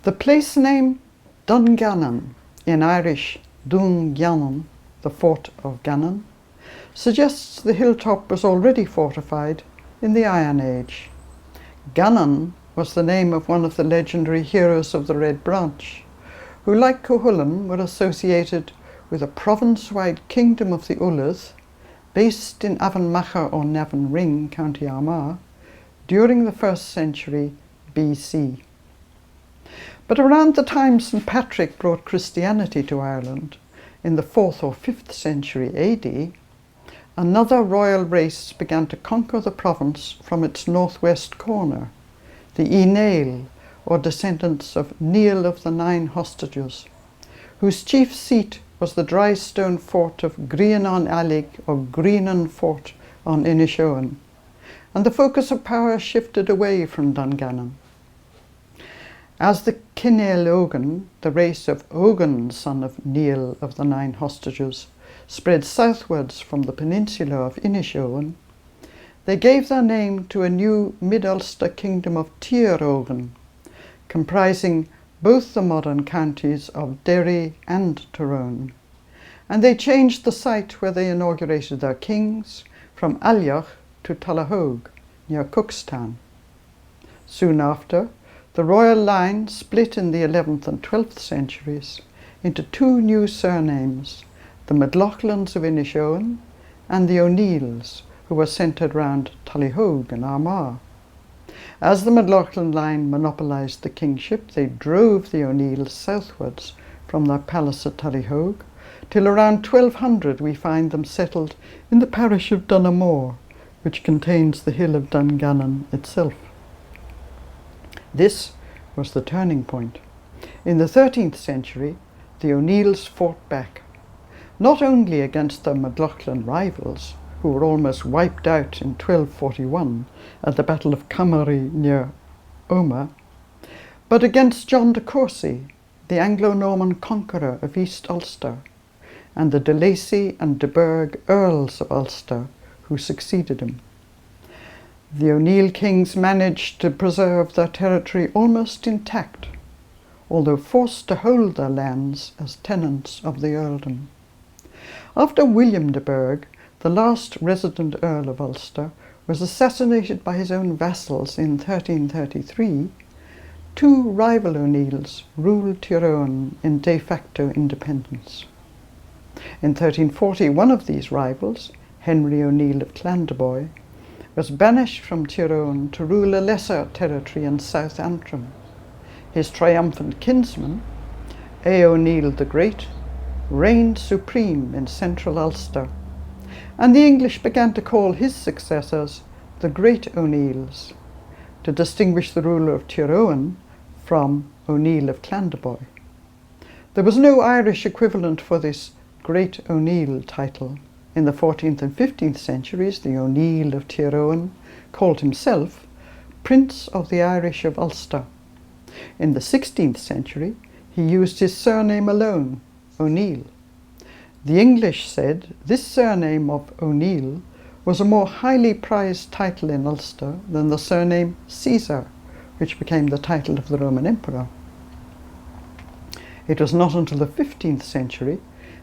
The place name Dungannon, in Irish Dungannon, the fort of Gannon, suggests the hilltop was already fortified in the Iron Age. Gannon was the name of one of the legendary heroes of the Red Branch, who, like Cuchulainn, were associated with a province-wide kingdom of the Ullars, based in Avonmacha or Navan Ring, County Armagh, during the 1st century BC. But around the time St. Patrick brought Christianity to Ireland, in the 4th or 5th century AD, another royal race began to conquer the province from its northwest corner, the Nael, or descendants of Neil of the Nine Hostages, whose chief seat was the dry stone fort of Grianan Alig, or Greenan Fort on Inishowen, and the focus of power shifted away from Dungannon. As the Cinel Ogan, the race of Ogan, son of Neil of the Nine Hostages, spread southwards from the peninsula of Inishowen, they gave their name to a new Mid-Ulster kingdom of Tír Ogan, comprising both the modern counties of Derry and Tyrone, and they changed the site where they inaugurated their kings from Aileach to Tullahogue, near Cookstown. Soon after, the royal line split in the 11th and 12th centuries into two new surnames, the MacLaughlins of Inishowen and the O'Neills, who were centred round Tullahogue and Armagh. As the MacLaughlin line monopolised the kingship, they drove the O'Neills southwards from their palace at Tullahogue, till around 1200 we find them settled in the parish of Dunamore, which contains the hill of Dungannon itself. This was the turning point. In the 13th century, the O'Neills fought back, not only against their MacLaughlin rivals, who were almost wiped out in 1241 at the Battle of Cummery near Omagh, but against John de Courcy, the Anglo-Norman conqueror of East Ulster, and the de Lacy and de Burgh Earls of Ulster, who succeeded him. The O'Neill kings managed to preserve their territory almost intact, although forced to hold their lands as tenants of the earldom. After William de Burgh, the last resident Earl of Ulster, was assassinated by his own vassals in 1333, two rival O'Neills ruled Tyrone in de facto independence. In 1340, one of these rivals, Henry O'Neill of Clandeboy, was banished from Tyrone to rule a lesser territory in South Antrim. His triumphant kinsman, A. O'Neill the Great, reigned supreme in central Ulster, and the English began to call his successors the Great O'Neills, to distinguish the ruler of Tyrone from O'Neill of Clandeboy. There was no Irish equivalent for this Great O'Neill title. In the 14th and 15th centuries, the O'Neill of Tyrone called himself Prince of the Irish of Ulster. In the 16th century, he used his surname alone, O'Neill. The English said this surname of O'Neill was a more highly prized title in Ulster than the surname Caesar, which became the title of the Roman Emperor. It was not until the 15th century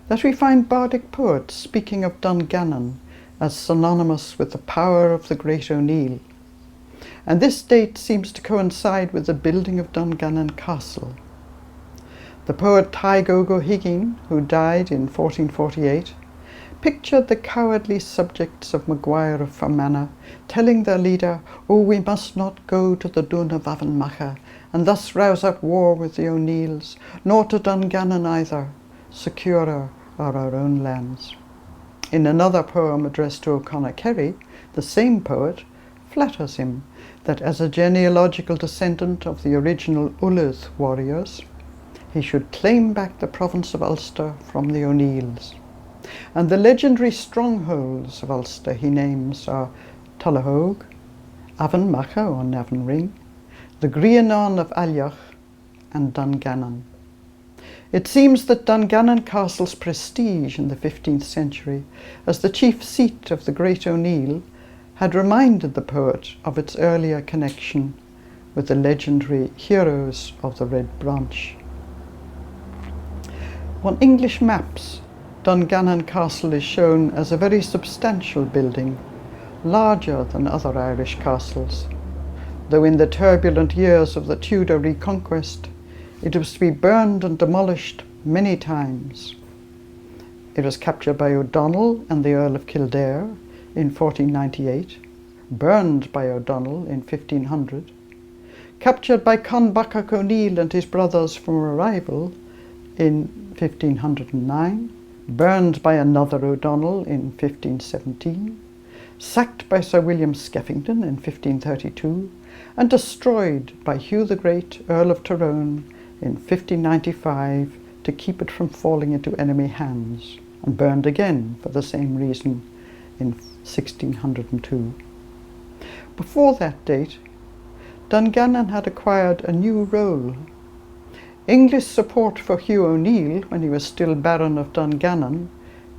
that we find bardic poets speaking of Dungannon as synonymous with the power of the Great O'Neill, and this date seems to coincide with the building of Dungannon Castle. The poet Teigo O'Higgins, who died in 1448, pictured the cowardly subjects of Maguire of Fermanagh telling their leader, "Oh, we must not go to the Dun of Avonmacha, and thus rouse up war with the O'Neills, nor to Dungannon either. Securer are our own lands." In another poem addressed to O'Connor Kerry, the same poet flatters him that as a genealogical descendant of the original Ullars warriors, he should claim back the province of Ulster from the O'Neills. And the legendary strongholds of Ulster he names are Tullahogue, Avonmacha or Navan Ring, the Grianan of Aileach, and Dungannon. It seems that Dungannon Castle's prestige in the 15th century as the chief seat of the Great O'Neill had reminded the poet of its earlier connection with the legendary heroes of the Red Branch. On English maps, Dungannon Castle is shown as a very substantial building, larger than other Irish castles, though in the turbulent years of the Tudor reconquest it was to be burned and demolished many times. It was captured by O'Donnell and the Earl of Kildare in 1498, burned by O'Donnell in 1500, captured by Conn O'Neill and his brothers from arrival in 1509, burned by another O'Donnell in 1517, sacked by Sir William Skeffington in 1532, and destroyed by Hugh the Great, Earl of Tyrone, in 1595 to keep it from falling into enemy hands, and burned again for the same reason in 1602. Before that date, Dungannon had acquired a new role. English support for Hugh O'Neill, when he was still Baron of Dungannon,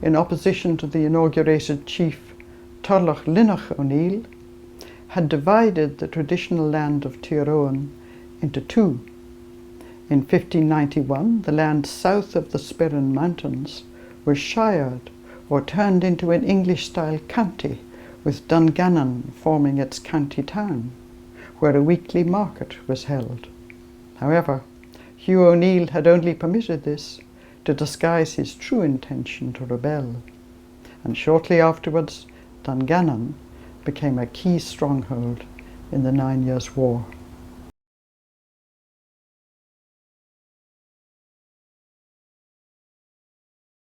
in opposition to the inaugurated chief Turlough Linach O'Neill, had divided the traditional land of Tyrone into two. In 1591, the land south of the Spirran Mountains was shired or turned into an English-style county, with Dungannon forming its county town, where a weekly market was held. However, Hugh O'Neill had only permitted this to disguise his true intention to rebel, and shortly afterwards Dungannon became a key stronghold in the 9 Years' War.